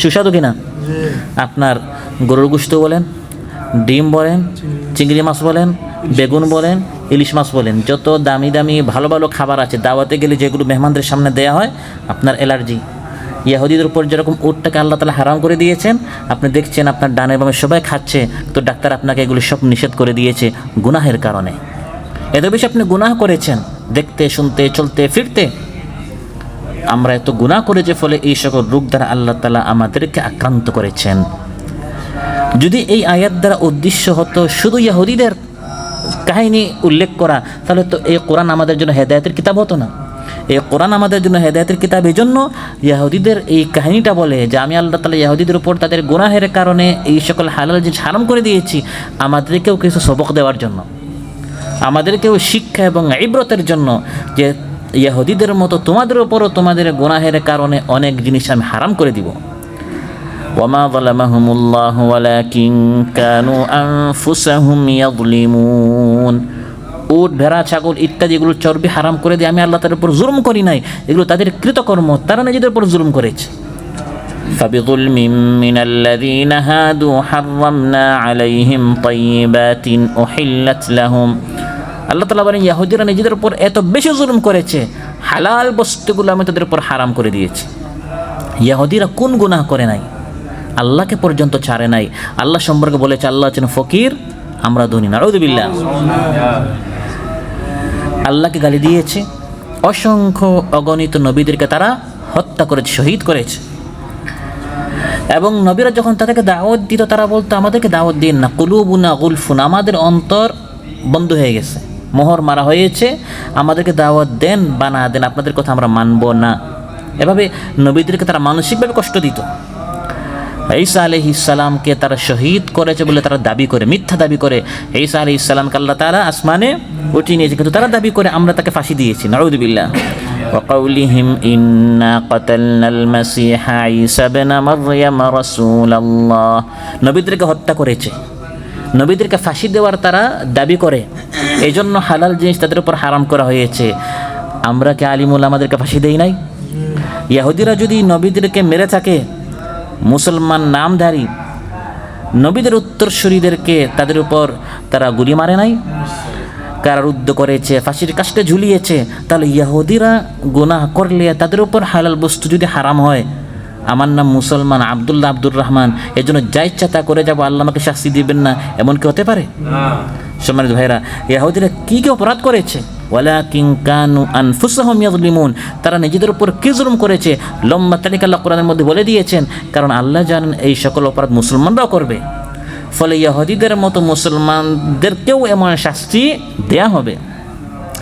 সুস্বাদু কিনা? আপনার গরুর গোশত বলেন, ডিম বলেন, চিংড়ি মাছ বলেন, বেগুন বলেন, ইলিশ মাছ বলেন, যত দামি দামি ভালো ভালো খাবার আছে, দাওয়াতে গেলে যেগুলো মেহমানদের সামনে দেয়া হয়, আপনার অ্যালার্জি। ইহুদিদের উপর যেরকম উটটাকে আল্লাহ তাআলা হারাম করে দিয়েছেন, আপনি দেখছেন আপনার ডানে বামে সবাই খাচ্ছে, তো ডাক্তার আপনাকে এগুলো সব নিষেধ করে দিয়েছে গুনাহের কারণে। এত বেশি আপনি গুনাহ করেছেন, দেখতে, শুনতে, চলতে, ফিরতে। আমরা এত গুনাহ করেছে, ফলে এই সকল রোগ দ্বারা আল্লাহ তাআলা আমাদেরকে আক্রান্ত করেছেন। যদি এই আয়াত দ্বারা উদ্দেশ্য হতো শুধু ইহুদিদের কাহিনী উল্লেখ করা, তাহলে তো এই কোরআন আমাদের জন্য হেদায়েতের কিতাব হতো না। এই কোরআন আমাদের জন্য হেদায়েতের কিতাব এই জন্য ইহুদিদের এই কাহিনীটা বলে যে আমি আল্লাহ তাআলা ইহুদিদের উপর তাদের গুনাহের কারণে এই সকল হালাল জিনিস হারাম করে দিয়েছি, আমাদেরকেও কিছু সবক দেওয়ার জন্য, আমাদেরকেও শিক্ষা এবং ইবরতের জন্য, যে ইহুদিদের মতো তোমাদের উপরও তোমাদের গুনাহের কারণে অনেক জিনিস আমি হারাম করে দিব। ওয়ামা যালামাহুমুল্লাহু ওয়ালাকিন কানু আনফুসাহুম ইয়াযলিমুন। উট, ভেড়া, ছাগল ইত্যাদি এগুলো চর্বি হারাম করে দিয়ে আমি আল্লাহ তাদের উপর জুলুম করি নাই, এগুলো তাদের কৃতকর্ম, তারা নিজেদের উপর জুলুম করেছে। ফাবিযুলমিন মিনাল্লাযীনা হাদু হাররামনা আলাইহিম তাইয়্যিবাতিন উহিল্লাত লাহুম। আল্লাহ তাআলা বলেন ইহুদিরা নিজেদের উপর এত বেশি জুলুম করেছে, হালাল বস্তুগুলো আমি তাদের উপর হারাম করে দিয়েছি। ইহুদিরা কোন গুনাহ করে নাই? আল্লাহকে পর্যন্ত ছাড়ে নাই। আল্লাহ সম্পর্কে বলেছে আল্লাহ হচ্ছেন ফকির, আমরা ধনী। নাউযুবিল্লাহ। আল্লাহকে গালি দিয়েছে, অসংখ্য অগণিত নবীদেরকে তারা হত্যা করেছে, শহীদ করেছে। এবং নবীরা যখন তাদেরকে দাওয়াত দিত, তারা বলতো আমাদেরকে দাওয়াত দিন না, কুলুবুনা গুলফুন, আমাদের অন্তর বন্ধ হয়ে গেছে, মোহর মারা হয়েছে, আমাদেরকে দাওয়াত দেন বা না দেন, আপনাদের কথা আমরা মানব না। এভাবে নবীদেরকে তারা মানসিকভাবে কষ্ট দিত। ঈসা আলাইহিস সালামকে তারা শহীদ করেছে বলে তারা দাবি করে, মিথ্যা দাবি করে। ঈসা আলাইহিস সালামকে আল্লাহ তাআলা আসমানে উঠিয়ে নিয়েছে, কিন্তু তারা দাবি করে আমরা তাকে ফাঁসি দিয়েছি। নাউযুবিল্লাহ। ওয়া কাউলিহিম ইন্না কাতালনাল মাসীহা ঈসা ইবনে মারইয়াম রাসূলুল্লাহ, নবীদেরকে হত্যা করেছে, নবীদেরকে ফাঁসি দেওয়ার তারা দাবি করে, এই জন্য হালাল জিনিস তাদের উপর হারাম করা হয়েছে। আমরা কি আলিমুল আমাদেরকে ফাঁসি দেই নাই? ইহুদিরা যদি নবীদেরকে মেরে থাকে, মুসলমান নামধারী নবীদের উত্তরসূরিদেরকে তাদের উপর তারা গুলি মারে নাই, কারারুদ্ধ করেছে, ফাঁসির কাস্টে ঝুলিয়েছে, তাহলে ইহুদিরা গুনাহ করলে তাদের উপর হালাল বস্তু যদি হারাম হয়, আমার নাম মুসলমান আব্দুল্লাহ আব্দুর রহমান, এই জন্য যা ইচ্ছা তা করে যাবো, আল্লাহ আমাকে শাস্তি দিবেন না, এমন কি হতে পারে? সম্মানিত ভাইরা, ইহুদিরা কি কি অপরাধ করেছে? ওয়ালাকিন কানু আনফুসাহুম ইয়াযলিমুন, তারা নিজেদের উপর কি জুলুম করেছে লম্বা তালিকা আল্লাহ কোরআনের মধ্যে বলে দিয়েছেন, কারণ আল্লাহ জানেন এই সকল অপরাধ মুসলমানরাও করবে। ফলে ইহুদিদের মতো মুসলমানদেরকেও এমন শাস্তি দেয়া হবে।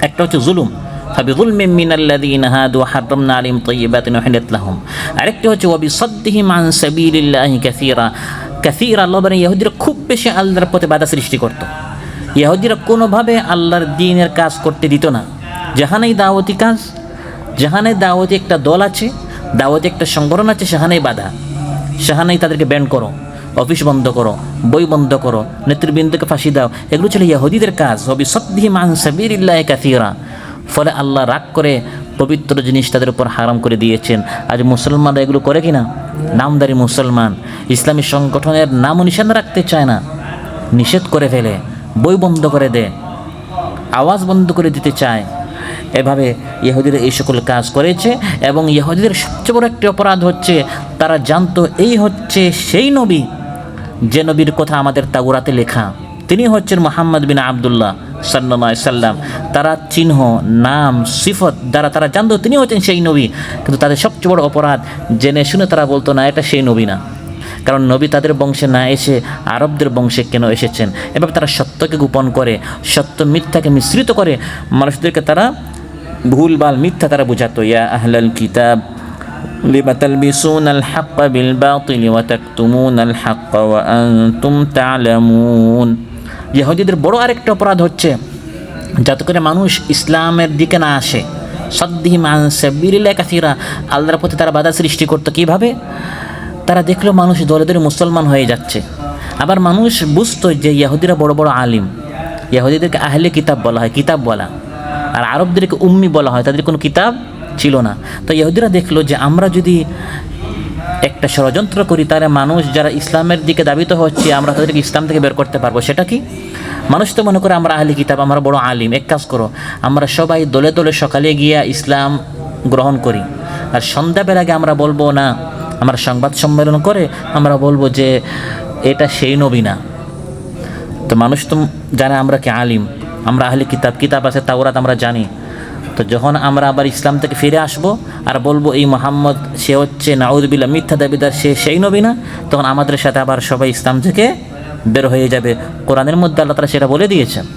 একটা হচ্ছে জুলুম, ফাবিযুলমিন মিনাল্লাযীনা হাদু হারামনা আলাইহিম তাইয়্যিবাতিন উহিল্লাত লাহুম, আরেকটি হচ্ছে ওয়াবিসাদ্দিহিম আন সাবিলিল্লাহি কাসীরা। আল্লাহ বলেন ইহুদিরা খুব বেশি আল্লাহর পথে বাধা সৃষ্টি করত। ইহুদিরা কোনোভাবে আল্লাহর দ্বীনের কাজ করতে দিত না। যেখানেই দাওয়াতি কাজ, যেখানে দাওয়াতি একটা দল আছে, দাওয়াতি একটা সংগঠন আছে, সেখানেই বাধা, সেখানেই তাদেরকে ব্যান করো, অফিস বন্ধ করো, বই বন্ধ করো, নেতৃবৃন্দকে ফাঁসি দাও, এগুলো ছিল ইহুদিদের কাজ। ওয়াবিসাদ্দিহিম আন সাবিলিল্লাহি কাসীরা, ফলে আল্লাহ রাগ করে পবিত্র জিনিস তাদের উপর হারাম করে দিয়েছেন। আজ মুসলমানরা এগুলো করে কিনা? নামদারি মুসলমান ইসলামী সংগঠনের নামও নিশানা রাখতে চায় না, নিষেধ করে ফেলে, বই বন্ধ করে দেয়, আওয়াজ বন্ধ করে দিতে চায়। এভাবে ইহুদিরা এই সকল কাজ করেছে। এবং ইহুদিদের সবচেয়ে বড় একটি অপরাধ হচ্ছে তারা জানতো এই হচ্ছে সেই নবী যে নবীর কথা আমাদের তাওরাতে লেখা, তিনি হচ্ছেন মুহাম্মদ বিন আব্দুল্লাহ সাল্লাল্লাহু আলাইহি সাল্লাম। তারা চিহ্ন, নাম, সিফত দ্বারা তারা জানতো তিনি হচ্ছেন সেই নবী, কিন্তু তাদের সবচেয়ে বড় অপরাধ জেনে শুনে তারা বলতো না এটা সেই নবী না, কারণ নবী তাদের বংশে না এসে আরবদের বংশে কেন এসেছেন। এভাবে তারা সত্যকে গোপন করে, সত্য মিথ্যাকে মিশ্রিত করে মানুষদেরকে তারা ভুলভাল মিথ্যা তারা বোঝাতো। ইয়া আহলাল কিতাব লিমা তালবিসুনাল হাক্কা বিল বাতিলি ওয়া তাকতুমুনাল হাক্কা ওয়া আনতুম তা'লামুন। ইহুদিদের বড় আরেকটা অপরাধ হচ্ছে যাতে করে মানুষ ইসলামের দিকে না আসে। সাদ্দিহিম আন সাবিলিল্লাহি কাসীরা, আল্লাহর পথে তারা বাধা সৃষ্টি করতো। কীভাবে? তারা দেখলো মানুষ দলে দলে মুসলমান হয়ে যাচ্ছে, আবার মানুষ বুঝতো যে ইহুদিরা বড় বড় আলিম, ইহুদিদেরকে আহলে কিতাব বলা হয়, কিতাব বলা, আর আরবদেরকে উম্মি বলা হয়, তাদের কোনো কিতাব ছিল না। তো ইহুদিরা দেখলো যে আমরা যদি একটা ষড়যন্ত্র করি, তাহলে মানুষ যারা ইসলামের দিকে দাবিত হচ্ছে আমরা তাদেরকে ইসলাম থেকে বের করতে পারবো। সেটা কি? মানুষ তো মনে করে আমরা আহলে কিতাব, আমরা বড় আলিম, এক কাজ করো আমরা সবাই দলে দলে সকালে গিয়া ইসলাম গ্রহণ করি, আর সন্ধ্যাবেলা আগে আমরা বলবো না, আমরা সংবাদ সম্মেলন করে আমরা বলবো যে এটা সেই নবী না। তো মানুষ তো জানে আমরা কি আলিম, আমরা আহলে কিতাব, কিতাব আছে তাওরাত আমরা জানি। তো যখন আমরা আবার ইসলাম থেকে ফিরে আসব আর বলবো এই মুহাম্মদ সে হচ্ছে নাউযুবিল্লাহ মিথ্যা দাবিদার, সে সেই নবী না, তখন আমাদের সাথে আবার সবাই ইসলাম থেকে বের হয়ে যাবে। কোরআনের মধ্যে আল্লাহ তাআলা সেটা বলে দিয়েছেন।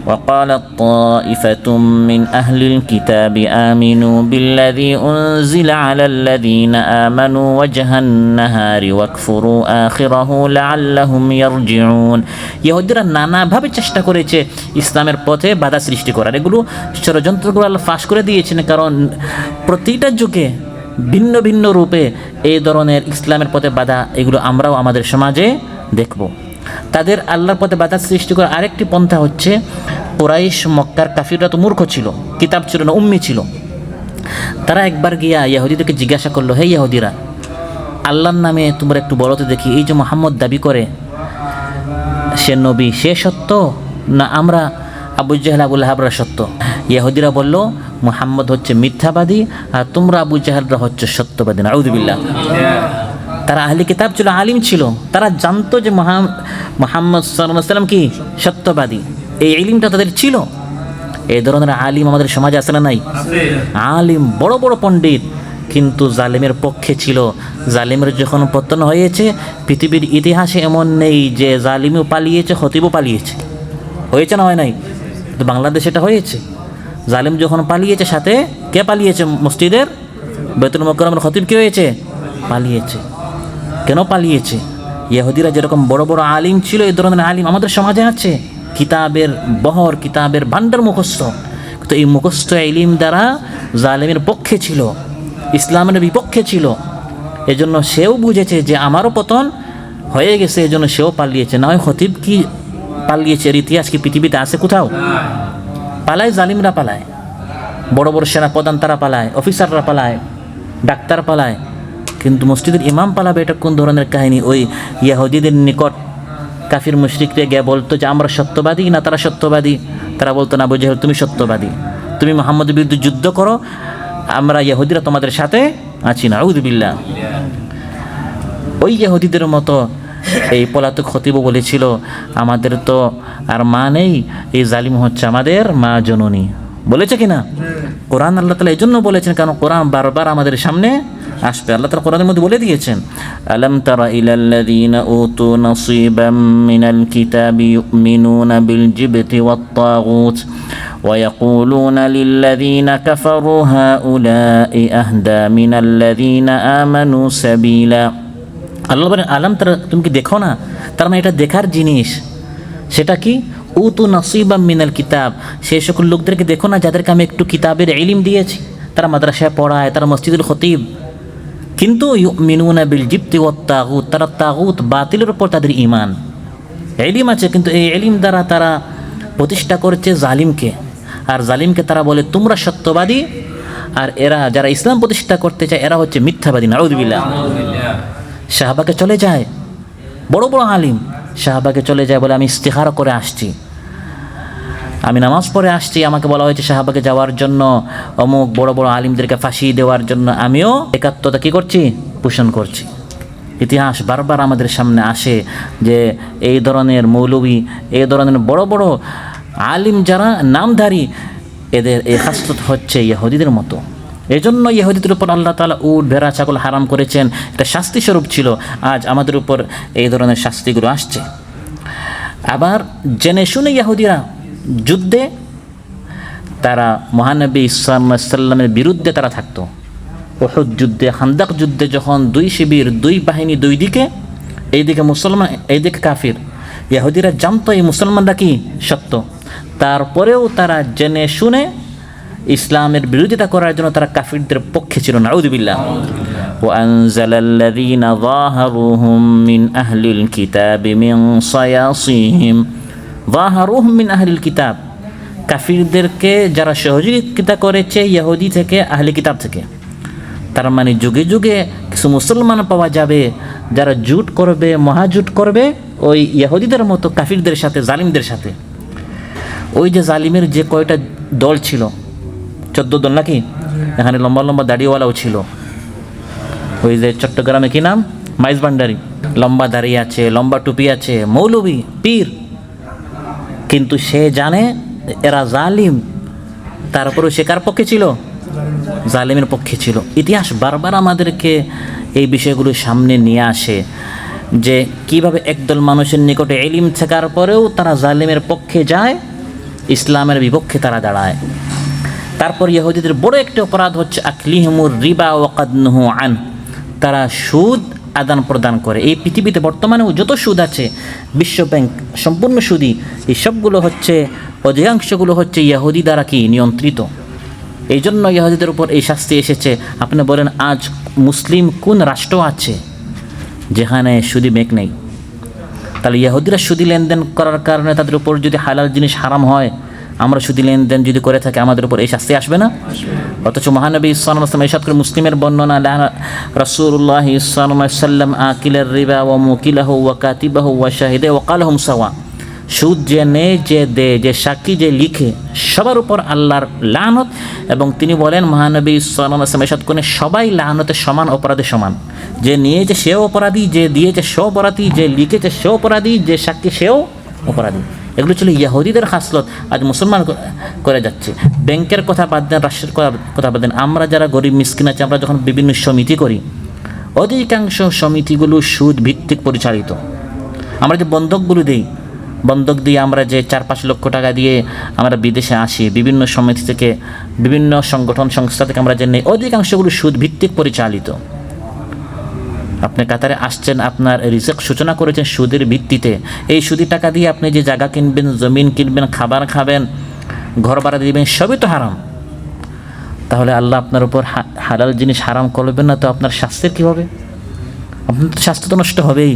وقالت طائفة من أهل الكتاب آمنوا بالذي أنزل على الذين آمنوا وجه النهار واكفروا آخره لعلهم يرجعون। ইহুদিরা নানাভাবে চেষ্টা করেছে ইসলামের পথে বাধা সৃষ্টি করার। এগুলো ষড়যন্ত্রগুলো আল্লাহ ফাঁস করে দিয়েছেন, কারণ প্রতিটা যুগে ভিন্ন ভিন্ন রূপে এই ধরনের ইসলামের পথে বাধা এগুলো আমরাও আমাদের সমাজে দেখব। তাদের আল্লাহর পথে বাধা সৃষ্টি করার আরেকটি পন্থা হচ্ছে কুরাইশ মক্কার কাফিররা তো মূর্খ ছিল, কিতাব ছিল না, উম্মি ছিল। তারা একবার গিয়া ইহুদিদেরকে জিজ্ঞাসা করলো, হে ইহুদিরা, আল্লাহর নামে তোমরা একটু বলো তো দেখি, এই যে মুহাম্মদ দাবি করে সে নবী, সে সত্য না আমরা আবু জাহেল আবু লাহাবরা সত্য? ইহুদিরা বলল মুহাম্মদ হচ্ছে মিথ্যাবাদী আর তোমরা আবু জাহেলরা হচ্ছে সত্যবাদী। নাউযুবিল্লাহ। তারা আহলে কিতাব ছিল, আলিম ছিল, তারা জানতো যে মুহাম্মদ সাল্লাল্লাহু আলাইহি ওয়াসাল্লাম কি সত্যবাদী, এই ইলমটা তাদের ছিল। এই ধরনের আলিম আমাদের সমাজে আছে না নাই? আলিম বড় বড় পণ্ডিত, কিন্তু জালেমের পক্ষে ছিল। জালেমের যখন পতন হয়েছে, পৃথিবীর ইতিহাসে এমন নেই যে জালিমও পালিয়েছে, খতিবও পালিয়েছে। হয়েছে না হয় নাই? তো বাংলাদেশে এটা হয়েছে। জালিম যখন পালিয়েছে, সাথে কে পালিয়েছে? মসজিদের বাইতুল মুকাররমের খতিব কি হয়েছে? পালিয়েছে। কেন পালিয়েছে? ইহুদিরা যেরকম বড় বড় আলিম ছিল, এই ধরনের আলিম আমাদের সমাজে আছে, কিতাবের বহর, কিতাবের ভান্ডার মুখস্থ, তো এই মুখস্থ ইলম দ্বারা জালেমের পক্ষে ছিল, ইসলামের বিপক্ষে ছিল। এজন্য সেও বুঝেছে যে আমারও পতন হয়ে গেছে, এজন্য সেও পালিয়েছে। না হয় খতিব কি পালিয়েছে? এর ইতিহাস কি পৃথিবীতে আছে কোথাও? পালায়, জালিমরা পালায়, বড় বড় সেনা প্রধান তারা পালায়, অফিসাররা পালায়, ডাক্তার পালায়, কিন্তু মসজিদের ইমাম পালাবে, এটা কোন ধরনের কাহিনী? ওই ইহুদিদের নিকট কাফির মুশরিকরা গিয়ে বলতো যে আমরা সত্যবাদী না তারা সত্যবাদী? তারা বলতো না, বুঝে তুমি সত্যবাদী, তুমি মুহাম্মদের বিরুদ্ধে যুদ্ধ করো, আমরা ইহুদিরা তোমাদের সাথে আছি না। আউযু বিল্লাহ। ওই ইহুদিদের মতো এই পলাতক খতিবও বলেছিল আমাদের তো আর মা নেই, এই জালিম হচ্ছে আমাদের মা জননী। বলেছে কিনা? কোরআন আল্লাহ তাআলা এই জন্য বলেছেন, কারণ কোরআন বারবার আমাদের সামনে আসবে। আল্লাহ তাআলা কোরআনের মধ্যে বলে দিয়েছেন, আলাম তারা ইলাল্লাযীনা উতু নাসীবাম মিনাল কিতাবি ইউমিনুনা বিল জিবতি ওয়াত তাগুত ওয়া ইয়াকুলুনা লিল্লাযীনা কাফারু হাউলাই আহদা মিনাল্লাযীনা আমানু সাবিলা। আল্লাহ বলেন, আলাম তারা, তুমি কি দেখো না? তার মানে এটা দেখার জিনিস। সেটা কি? উতু নাসীবাম মিনাল কিতাব, সেই সকল লোকদেরকে দেখো না যাদেরকে আমি একটু কিতাবের ইলম দিয়েছি, তারা মাদ্রাসায় পড়ায়, তারা মসজিদুল খতিব, কিন্তু ইউমিনুনা বিল জিবতি ওয়াত তাগুত, তারা তাগুত বাতিলের উপর তাদের ঈমান, ইলম আছে, কিন্তু এই ইলম দ্বারা তারা প্রতিষ্ঠা করেছে জালিমকে, আর জালিমকে তারা বলে তোমরা সত্যবাদী, আর এরা যারা ইসলাম প্রতিষ্ঠা করতে চায় এরা হচ্ছে মিথ্যাবাদী। নাউযু বিল্লাহ। শাহবাগে চলে যায় বড় বড় আলিম, শাহবাগে চলে যায়, বলে আমি ইস্তিখারা করে আসছি, আমি নামাজ পড়ে আসছি, আমাকে বলা হয়েছে শাহবাগে যাওয়ার জন্য, অমুক বড় বড় আলিমদেরকে ফাঁসি দেওয়ার জন্য, আমিও একাত্মতা কী করছি? পোষণ করছি। ইতিহাস বারবার আমাদের সামনে আসে যে এই ধরনের মৌলবী, এই ধরনের বড় বড় আলিম যারা নামধারী, এদের এই খাসলত হচ্ছে ইহুদিদের মতো। এই জন্য ইহুদিদের উপর আল্লাহ তাআলা উট, ভেড়া, ছাগল হারাম করেছেন, এটা শাস্তি স্বরূপ ছিল। আজ আমাদের উপর এই ধরনের শাস্তিগুলো আসছে। আবার জেনে শুনে ইহুদিরা যুদ্ধে, তারা মহানবী সাল্লাল্লাহু আলাইহি ওয়াসাল্লামের বিরুদ্ধে তারা থাকতো। উহুদ যুদ্ধে, খান্দক যুদ্ধে যখন দুই শিবির, দুই বাহিনী, দুই দিকে, এইদিকে মুসলমান, এইদিকে কাফির, ইহুদিরা জানতো এই মুসলমানরা কি সত্য, তারপরেও তারা জেনে শুনে ইসলামের বিরোধিতা করার জন্য তারা কাফিরদের পক্ষে ছিল। নাউযু বিল্লাহ। ওয়া আনজালাল্লাযীনা যাহারুহুম মিন আহলিল কিতাবি মিন সায়াসিহিম, যাহারুহুম মিন আহলিল কিতাব, কাফিরদেরকে যারা সহযোগিতা করেছে ইহুদি থেকে, আহলি কিতাব থেকে। তার মানে যুগে যুগে কিছু মুসলমান পাওয়া যাবে যারা জুট করবে, মহাজুট করবে ওই ইহুদিদের মতো কাফিরদের সাথে, জালিমদের সাথে। ওই যে জালিমের যে কয়টা দল ছিল, 14 দল নাকি? এখানে লম্বা লম্বা দাড়িওয়ালাও ছিল। ওই যে চট্টগ্রামে কি নাম? মাইজ ভান্ডারি, লম্বা দাড়ি আছে, লম্বা টুপি আছে, মৌলবী, পীর, কিন্তু সে জানে এরা জালিম, তারপরেও সে কার পক্ষে ছিল? জালিমের পক্ষে ছিল। ইতিহাস বারবার আমাদেরকে এই বিষয়গুলো সামনে নিয়ে আসে যে কিভাবে একদল মানুষের নিকটে ইলম থাকার পরেও তারা জালিমের পক্ষে যায়, ইসলামের বিপক্ষে তারা দাঁড়ায়। তারপর ইহুদিদের বড় একটা অপরাধ হচ্ছে আকলিহিমুর রিবা ওয়া কাদ নুহু আন, তারা সুদ আদান প্রদান করে। এই পৃথিবীতে বর্তমানেও যত সুদ আছে, বিশ্ব ব্যাংক সম্পূর্ণ সুদী, এই সবগুলো হচ্ছে, অধিকাংশগুলো হচ্ছে ইহুদি দ্বারা কি নিয়ন্ত্রিত। এই জন্য ইহুদিদের উপর এই শাস্তি এসেছে। আপনি বলেন আজ মুসলিম কোন রাষ্ট্র আছে যেখানে সুদী ব্যাংক নেই? তাহলে ইহুদিরা সুদী লেনদেন করার কারণে তাদের উপর যদি হালাল জিনিস হারাম হয়, আমরা সুদী লেনদেন যদি করে থাকি, আমাদের উপর এই শাস্তি আসবে না? অথচ মহানবী সাল্লাল্লাহু আলাইহি ওয়াসাল্লাম ইরশাদ করে, মুসলিমের বর্ণনা, রাসূলুল্লাহ সাল্লাল্লাহু আলাইহি ওয়াসাল্লাম আকিলার রিবা ওয়া মুকিলাহু ওয়া কাতিবাহু ওয়া শাহিদা ওয়া কালাহুম সাওয়া, সুদ যে নেয়, যে দেয়, যে সাক্ষী, যে লিখে, সবার উপর আল্লাহর লানত। এবং তিনি বলেন, মহানবী সাল্লাল্লাহু আলাইহি ওয়াসাল্লাম ইরশাদ করেন, সবাই লানতে সমান, অপরাধে সমান। যে নিয়েছে সেও অপরাধী, যে দিয়েছে সেও অপরাধী, যে লিখেছে সেও অপরাধী, যে সাক্ষী সেও অপরাধী। এগুলো ছিল ইহুদিদের খাসলত, আজ মুসলমান করে যাচ্ছে। ব্যাংকের কথা বাদ দেন, রাষ্ট্রের কথা বাদ দেন, আমরা যারা গরিব মিসকিন আছে, আমরা যখন বিভিন্ন সমিতি করি, অধিকাংশ সমিতিগুলো সুদ ভিত্তিক পরিচালিত। আমরা যে বন্ধকগুলো দিই, বন্ধক দিয়ে আমরা যে 4-5 লক্ষ টাকা দিয়ে আমরা বিদেশে আসি, বিভিন্ন সমিতি থেকে, বিভিন্ন সংগঠন সংস্থা থেকে আমরা যে নেই, অধিকাংশগুলো সুদ ভিত্তিক পরিচালিত। আপনি কাতারে আসছেন, আপনার রিজিক সূচনা করেছেন সুদের ভিত্তিতে। এই সুদি টাকা দিয়ে আপনি যে জায়গা কিনবেন, জমিন কিনবেন, খাবার খাবেন, ঘর ভাড়া দিবেন, সবই তো হারাম। তাহলে আল্লাহ আপনার উপর হালাল জিনিস হারাম করবেন না, তো আপনার স্বাস্থ্যের কী হবে? আপনার তো স্বাস্থ্য তো নষ্ট হবেই,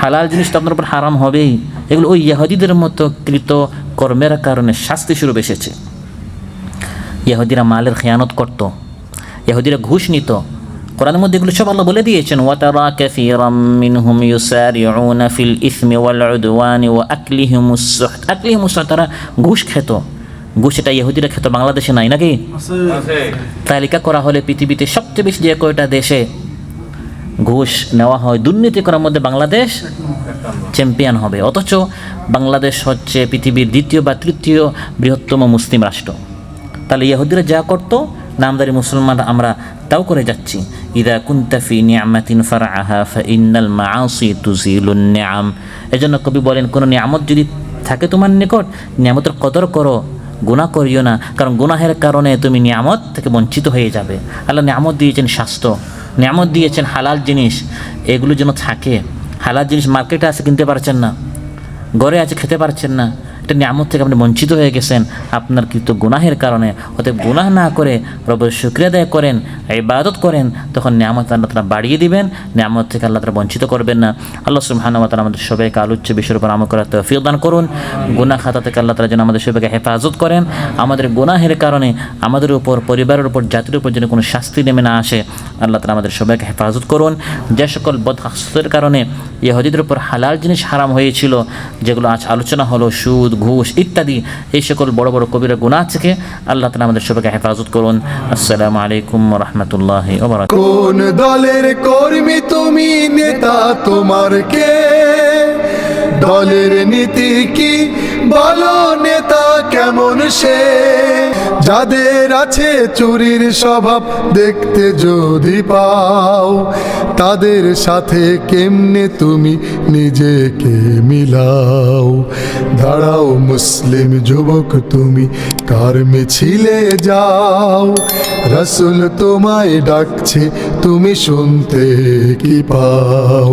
হালাল জিনিস তো আপনার উপর হারাম হবেই। এগুলো ওই ইহুদিদের মতো কৃত কর্মের কারণে শাস্তি শুরু এসেছে। ইহুদিরা মালের খেয়ানত করত, ইহুদিরা ঘুষ নিত। কোরআনের মধ্যে এগুলো সব আল্লাহ বলে দিয়েছেন, ওয়াতারা কাসীরাম মিনহুম ইউসারিউনা ফিল ইসমি ওয়াল উদওয়ানি ওয়া আকলিহিমুস সুহত। আকলিহিমুস সুহত, তারা ঘুষ খেত। ঘুষ এটা ইহুদিরা খেত, বাংলাদেশে নাই নাকি? তালিকা করা হলে পৃথিবীতে সবচেয়ে বেশি যে কয়টা দেশে ঘুষ নেওয়া হয়, দুর্নীতি করার মধ্যে বাংলাদেশ চ্যাম্পিয়ন হবে। অথচ বাংলাদেশ হচ্ছে পৃথিবীর দ্বিতীয় বা তৃতীয় বৃহত্তম মুসলিম রাষ্ট্র। তাহলে ইহুদিরা যা করতো, নামদারি মুসলমান আমরা তাও করে যাচ্ছি। ইদা কুনতা ফি নিআমাতিন ফারআহা ফাইন্নাল মাআসি তুজিলুন নিআম। এজন্য কবি বলেন, কোনো নিয়ামত যদি থাকে তোমার নিকট, নিয়ামতের কদর করো, গুনাহ করিও না, কারণ গুনাহের কারণে তুমি নিয়ামত থেকে বঞ্চিত হয়ে যাবে। আল্লাহ নিয়ামত দিয়েছেন স্বাস্থ্য, নিয়ামত দিয়েছেন হালাল জিনিস, এগুলো যেন থাকে। হালাল জিনিস মার্কেটে আছে, কিনতে পারছেন না, ঘরে আছে, খেতে পারছেন না, এটা নিয়ামত থেকে আপনি বঞ্চিত হয়ে গেছেন আপনার কৃত গুনাহের কারণে। অতএব গুনাহ না করে রবের শুকরিয়া আদায় করেন, ইবাদত করেন, তখন নিয়ামত আল্লাহ তাআলা বাড়িয়ে দিবেন, নিয়ামত থেকে আল্লাহ তাআলা বঞ্চিত করবেন না। আল্লাহ সুবহানাহু ওয়া তাআলা আমাদের সবাইকে আলোচ্য বিষয়ের উপর আমল করার তৌফিক দান করুন। গুনাহ খাতা থেকে আল্লাহ তাআলা যেন আমাদের সবাইকে হেফাজত করেন। আমাদের গুনাহের কারণে আমাদের উপর, পরিবারের উপর, জাতির উপর যেন কোনো শাস্তি নেমে না আসে, আল্লাহ তাআলা আমাদের সবাইকে হেফাজত করুন। যে সকল বদহাসের কারণে ইহুদিদের উপর হালাল জিনিস হারাম হয়েছিল, যেগুলো আজ আলোচনা হলো, সুদ, ঘুষ ইত্যাদি, এই সকল বড় বড় কবিরা গুনাহ থেকে আল্লাহ তাআলা আমাদের সবাইকে হেফাজত করুন। আসসালামু আলাইকুম ওয়া রাহমাতুল্লাহি ওয়া বারাকাতুহু। কোন দলের কর্মী তুমি, নেতা তোমার কে? দলের নীতি কি বলো, নেতা কেমন সে? যাদের আছে চুরির স্বভাব দেখতে যদি পাও, তাদের সাথে কেমনে তুমি নিজেকে মিলাও? দাঁড়াও মুসলিম যুবক, তুমি কার মিছিলে যাও? রাসূল তোমায় ডাকছে, তুমি শুনতে কি পাও?